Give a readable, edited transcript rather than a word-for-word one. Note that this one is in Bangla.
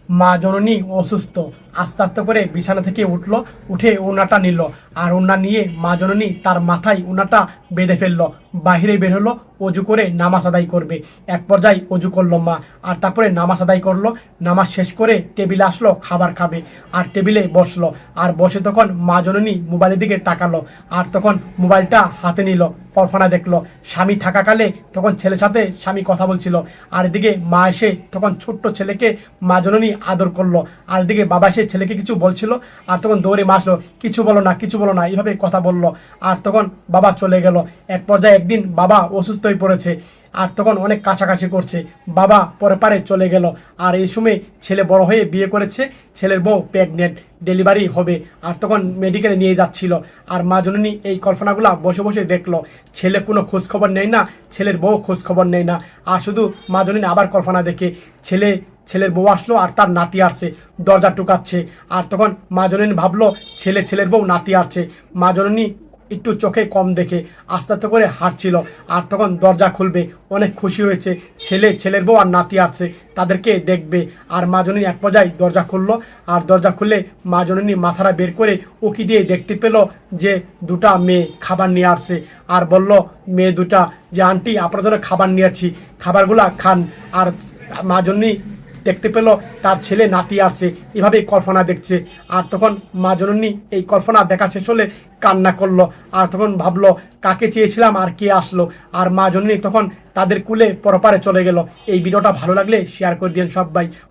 মা জননী অসুস্থ। আস্তে আস্তে করে বিছানা থেকে উঠলো, উঠে ওনাটা নিল, আর ওনা নিয়ে মা জননী তার মাথায় ওনাটা বেঁধে ফেললো। বাহিরে বের হলো, অজু করে নামাজ আদায় করবে। এক পর্যায়ে অজু করলো মা, আর তারপরে নামাজ আদায় করলো। নামাজ শেষ করে টেবিলে আসলো খাবার খাবে, আর টেবিলে বসলো। আর বসে তখন মা জননী মোবাইলের দিকে তাকালো, আর তখন মোবাইলটা হাতে নিল, কল্পনা দেখলো। স্বামী থাকাকালে তখন ছেলের সাথে স্বামী কথা বলছিল, আর এদিকে মা এসে তখন ছোট্ট ছেলেকে মা জননী আদর করলো, আর এদিকে বাবা এসে ছেলেকে কিছু বলছিল, আর তখন দৌড়ে মা আসলো, কিছু বলো না, কিছু বলো না, এইভাবে কথা বললো। আর তখন বাবা চলে গেল। এক পর্যায়ে একদিন বাবা অসুস্থ হয়ে পড়েছে, আর তখন অনেক কাছাকাছি করছে, বাবা পরে পারে চলে গেল। আর এই সময় ছেলে বড় হয়ে বিয়ে করেছে, ছেলের বউ প্রেগনেন্ট, ডেলিভারি হবে, আর তখন মেডিকেলে নিয়ে যাচ্ছিল। আর মা জননী এই কল্পনাগুলা বসে বসে দেখলো। ছেলে কোনো খোঁজ খবর নেয় না, ছেলের বউ খোঁজ খবর নেয় না, আর শুধু মা জননী আবার কল্পনা দেখে ছেলের বউ আসলো, আর তার নাতি আসছে, দরজা টুকাচ্ছে। আর তখন মা জননী ভাবলো ছেলের বউ নাতি আসছে। মা জননী একটু চোখে কম দেখে আস্তে আস্তে করে হাঁটছিল, আর তখন দরজা খুলবে, অনেক খুশি হয়েছে, ছেলের বউ আর নাতি আসছে, তাদেরকে দেখবে। আর মা জননী এক পর্যায়ে দরজা খুললো, আর দরজা খুলে মা জননী মাথাটা বের করে উকি দিয়ে দেখতে পেল যে দুটা মেয়ে খাবার নিয়ে আসছে। আর বলল মেয়ে দুটা যে আন্টি আপনার জন্য খাবার নিয়ে আসছি, খাবারগুলা খান। আর মা জননী দেখতে পেল তার ছেলে নাতি আসছে, এভাবেই কল্পনা দেখছে। আর তখন মা জননী এই কল্পনা দেখা শেষ হলে কান্না করলো, আর তখন ভাবলো কাকে চেয়েছিলাম আর কে আসলো। আর মা জননী তখন তাদের কুলে পরপারে চলে গেল। এই ভিডিওটা ভালো লাগলে শেয়ার করে দিন সবাই।